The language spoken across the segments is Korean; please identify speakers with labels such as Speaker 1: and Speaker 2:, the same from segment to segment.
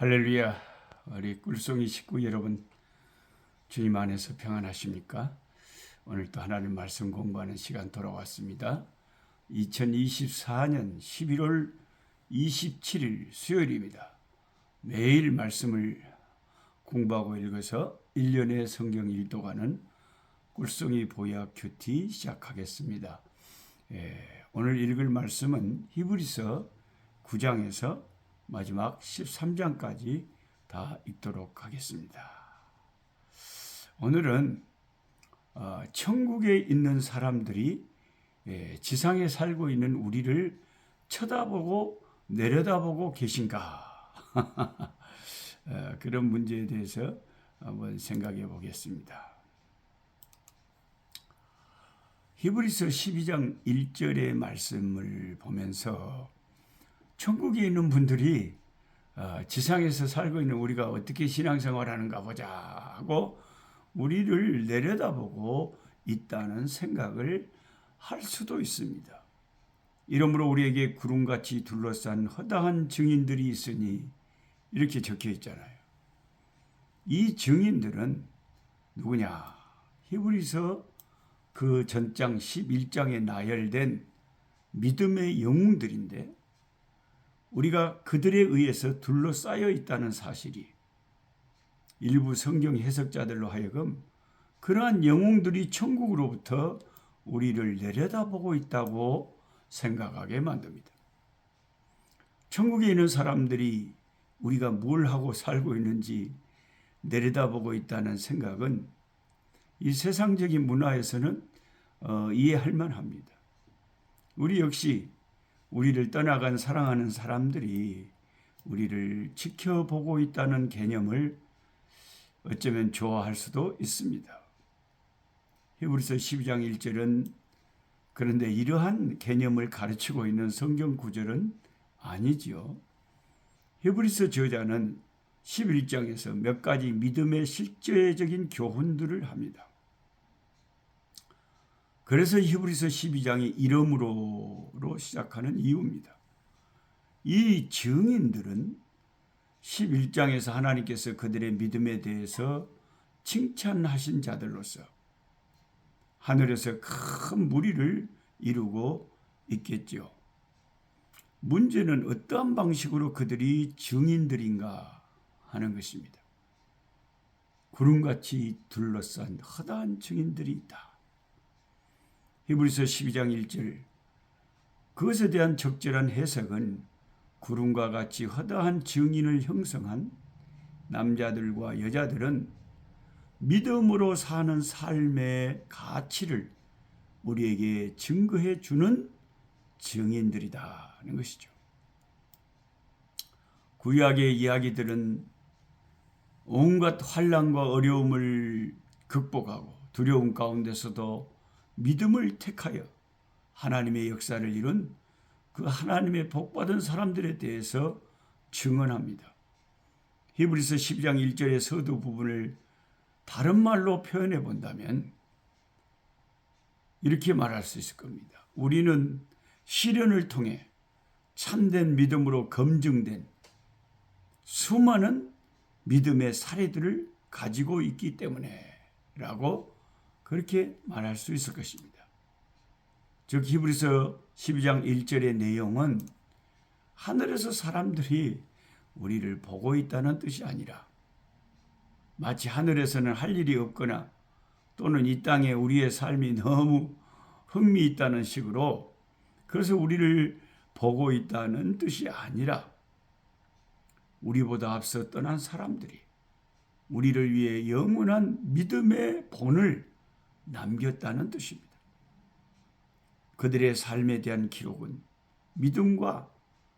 Speaker 1: 할렐루야. 우리 꿀송이 식구 여러분, 주님 안에서 평안하십니까? 오늘 또 하나님 말씀 공부하는 시간 돌아왔습니다. 2024년 11월 27일 수요일입니다. 매일 말씀을 공부하고 읽어서 1년의 성경 일도가는 꿀송이 보약 큐티 시작하겠습니다. 오늘 읽을 말씀은 히브리서 9장에서 마지막 13장까지 다 읽도록 하겠습니다. 오늘은 천국에 있는 사람들이 지상에 살고 있는 우리를 쳐다보고 내려다보고 계신가? 그런 문제에 대해서 한번 생각해 보겠습니다. 히브리서 12장 1절의 말씀을 보면서 천국에 있는 분들이 지상에서 살고 있는 우리가 어떻게 신앙생활하는가 보자 하고 우리를 내려다보고 있다는 생각을 할 수도 있습니다. 이러므로 우리에게 구름같이 둘러싼 허다한 증인들이 있으니 이렇게 적혀 있잖아요. 이 증인들은 누구냐? 히브리서 그 전장 11장에 나열된 믿음의 영웅들인데 우리가 그들에 의해서 둘러싸여 있다는 사실이 일부 성경 해석자들로 하여금 그러한 영웅들이 천국으로부터 우리를 내려다보고 있다고 생각하게 만듭니다. 천국에 있는 사람들이 우리가 뭘 하고 살고 있는지 내려다보고 있다는 생각은 이 세상적인 문화에서는 이해할 만합니다. 우리 역시 우리를 떠나간 사랑하는 사람들이 우리를 지켜보고 있다는 개념을 어쩌면 좋아할 수도 있습니다. 히브리서 12장 1절은 그런데 이러한 개념을 가르치고 있는 성경 구절은 아니지요. 히브리서 저자는 11장에서 몇 가지 믿음의 실제적인 교훈들을 합니다. 그래서 히브리서 12장이 이름으로 시작하는 이유입니다. 이 증인들은 11장에서 하나님께서 그들의 믿음에 대해서 칭찬하신 자들로서 하늘에서 큰 무리를 이루고 있겠죠. 문제는 어떠한 방식으로 그들이 증인들인가 하는 것입니다. 구름같이 둘러싼 허다한 증인들이 있다. 히브리서 12장 1절 그것에 대한 적절한 해석은 구름과 같이 허다한 증인을 형성한 남자들과 여자들은 믿음으로 사는 삶의 가치를 우리에게 증거해 주는 증인들이다는 것이죠. 구약의 이야기들은 온갖 환난과 어려움을 극복하고 두려움 가운데서도 믿음을 택하여 하나님의 역사를 이룬 그 하나님의 복받은 사람들에 대해서 증언합니다. 히브리서 12장 1절의 서두 부분을 다른 말로 표현해 본다면 이렇게 말할 수 있을 겁니다. 우리는 시련을 통해 참된 믿음으로 검증된 수많은 믿음의 사례들을 가지고 있기 때문에 라고 그렇게 말할 수 있을 것입니다. 즉 히브리서 12장 1절의 내용은 하늘에서 사람들이 우리를 보고 있다는 뜻이 아니라 마치 하늘에서는 할 일이 없거나 또는 이 땅에 우리의 삶이 너무 흥미있다는 식으로 그래서 우리를 보고 있다는 뜻이 아니라 우리보다 앞서 떠난 사람들이 우리를 위해 영원한 믿음의 본을 남겼다는 뜻입니다. 그들의 삶에 대한 기록은 믿음과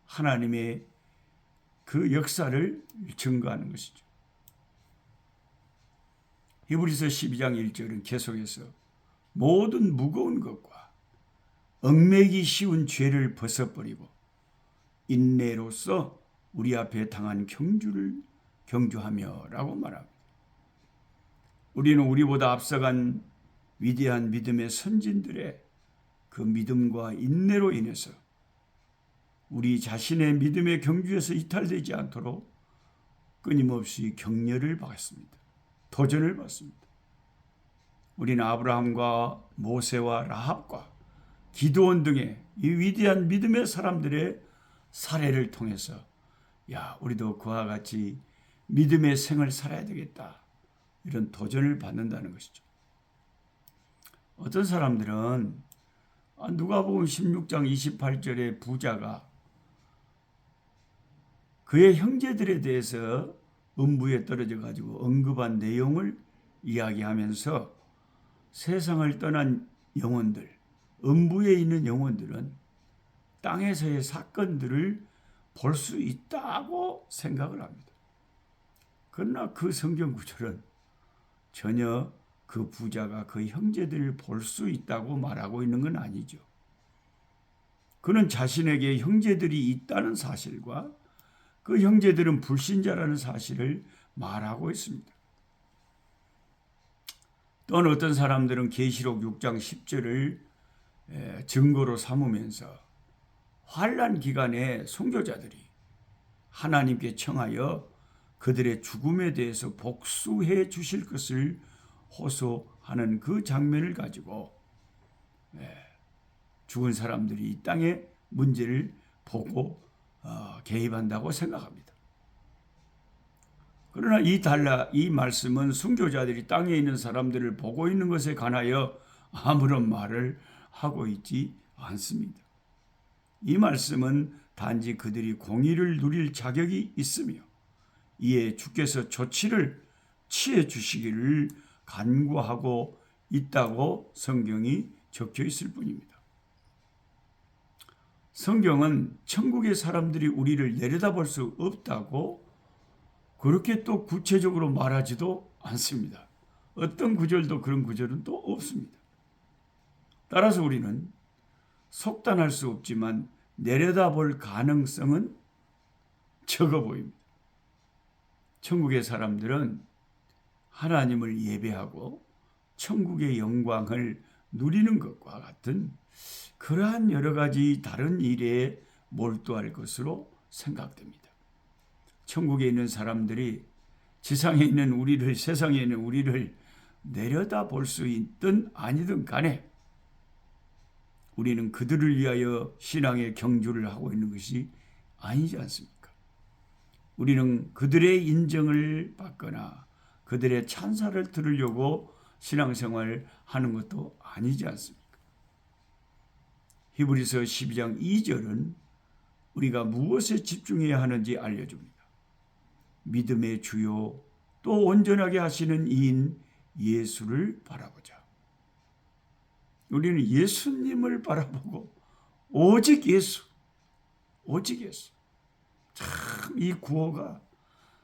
Speaker 1: 하나님의 그 역사를 증거하는 것이죠. 히브리서 12장 1절은 계속해서 모든 무거운 것과 얽매기 쉬운 죄를 벗어버리고 인내로서 우리 앞에 당한 경주를 경주하며 라고 말합니다. 우리는 우리보다 앞서간 위대한 믿음의 선진들의 그 믿음과 인내로 인해서 우리 자신의 믿음의 경주에서 이탈되지 않도록 끊임없이 격려를 받습니다. 도전을 받습니다. 우리는 아브라함과 모세와 라합과 기드온 등의 이 위대한 믿음의 사람들의 사례를 통해서 우리도 그와 같이 믿음의 생을 살아야 되겠다. 이런 도전을 받는다는 것이죠. 어떤 사람들은 누가복음 16장 28절에 부자가 그의 형제들에 대해서 음부에 떨어져 가지고 언급한 내용을 이야기하면서 세상을 떠난 영혼들, 음부에 있는 영혼들은 땅에서의 사건들을 볼 수 있다고 생각을 합니다. 그러나 그 성경 구절은 전혀 그 부자가 그 형제들을 볼 수 있다고 말하고 있는 건 아니죠. 그는 자신에게 형제들이 있다는 사실과 그 형제들은 불신자라는 사실을 말하고 있습니다. 또는 어떤 사람들은 계시록 6장 10절을 증거로 삼으면서 환난 기간에 선교자들이 하나님께 청하여 그들의 죽음에 대해서 복수해 주실 것을 호소하는 그 장면을 가지고 죽은 사람들이 이 땅의 문제를 보고 개입한다고 생각합니다. 그러나 이 말씀은 순교자들이 땅에 있는 사람들을 보고 있는 것에 관하여 아무런 말을 하고 있지 않습니다. 이 말씀은 단지 그들이 공의를 누릴 자격이 있으며 이에 주께서 조치를 취해 주시기를 간구하고 있다고 성경이 적혀 있을 뿐입니다. 성경은 천국의 사람들이 우리를 내려다볼 수 없다고 그렇게 또 구체적으로 말하지도 않습니다. 어떤 구절도 그런 구절은 또 없습니다. 따라서 우리는 속단할 수 없지만 내려다볼 가능성은 적어 보입니다. 천국의 사람들은 하나님을 예배하고 천국의 영광을 누리는 것과 같은 그러한 여러 가지 다른 일에 몰두할 것으로 생각됩니다. 천국에 있는 사람들이 지상에 있는 우리를, 세상에 있는 우리를 내려다볼 수 있든 아니든 간에 우리는 그들을 위하여 신앙의 경주를 하고 있는 것이 아니지 않습니까? 우리는 그들의 인정을 받거나 그들의 찬사를 들으려고 신앙생활을 하는 것도 아니지 않습니까? 히브리서 12장 2절은 우리가 무엇에 집중해야 하는지 알려줍니다. 믿음의 주요 또 온전하게 하시는 이인 예수를 바라보자. 우리는 예수님을 바라보고 오직 예수, 오직 예수. 참 이 구호가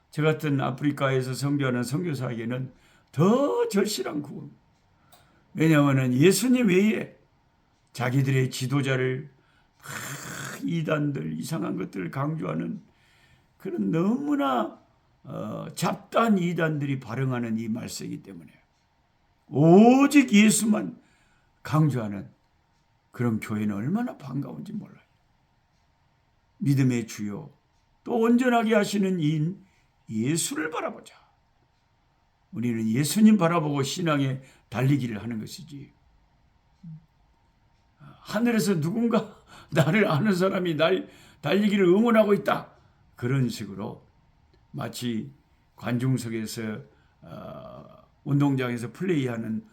Speaker 1: 저 같은 아프리카에서 선교하는 선교사에게는 더 절실한 구호입니다. 왜냐하면 예수님 외에 자기들의 지도자를 이단들, 이상한 것들을 강조하는 그런 너무나 잡다한 이단들이 발흥하는 이 말세이기 때문에 오직 예수만 강조하는 그런 교회는 얼마나 반가운지 몰라요. 믿음의 주요 또 온전하게 하시는 이인 예수를 바라보자. 우리는 예수님 바라보고 신앙에 달리기를 하는 것이지. 하늘에서 누군가 나를 아는 사람이 날 달리기를 응원하고 있다. 그런 식으로 마치 관중석에서 운동장에서 플레이하는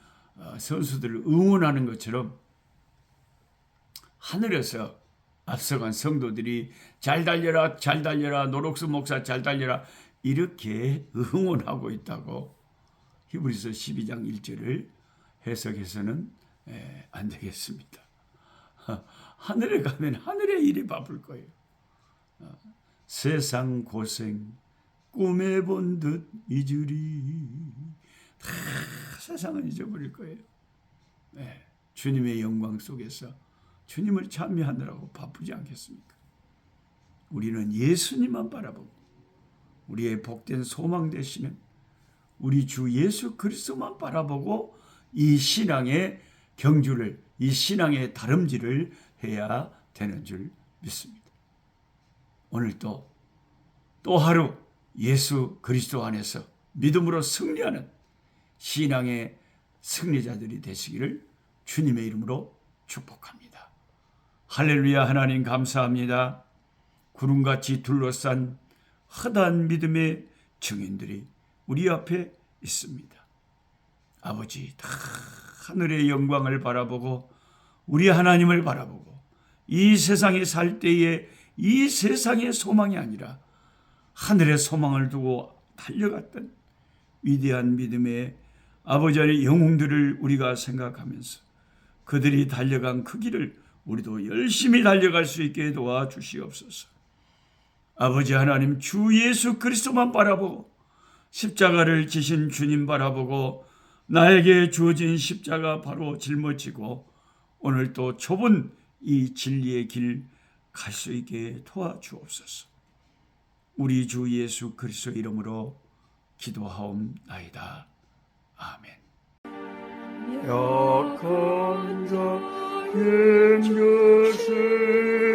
Speaker 1: 선수들을 응원하는 것처럼 하늘에서 앞서간 성도들이 잘 달려라, 잘 달려라, 노록수 목사 잘 달려라 이렇게 응원하고 있다고 히브리서 12장 1절을 해석해서는 안 되겠습니다. 하늘에 가면 하늘의 일이 바쁠 거예요. 세상 고생 꿈에 본 듯 잊으리. 다 세상은 잊어버릴 거예요. 주님의 영광 속에서 주님을 찬미하느라고 바쁘지 않겠습니까? 우리는 예수님만 바라보고 우리의 복된 소망 되시는 우리 주 예수 그리스도만 바라보고 이 신앙의 경주를, 이 신앙의 다름질을 해야 되는 줄 믿습니다. 오늘도 또 하루 예수 그리스도 안에서 믿음으로 승리하는 신앙의 승리자들이 되시기를 주님의 이름으로 축복합니다. 할렐루야. 하나님 감사합니다. 구름같이 둘러싼 허다한 믿음의 증인들이 우리 앞에 있습니다. 아버지, 다 하늘의 영광을 바라보고 우리 하나님을 바라보고 이 세상에 살 때에 이 세상의 소망이 아니라 하늘의 소망을 두고 달려갔던 위대한 믿음의 아버지의 영웅들을 우리가 생각하면서 그들이 달려간 그 길을 우리도 열심히 달려갈 수 있게 도와주시옵소서. 아버지 하나님, 주 예수 그리스도만 바라보고 십자가를 지신 주님 바라보고 나에게 주어진 십자가 바로 짊어지고 오늘 또 좁은 이 진리의 길 갈 수 있게 도와주옵소서. 우리 주 예수 그리스도 이름으로 기도하옵나이다. 아멘.
Speaker 2: 약한 자의 것을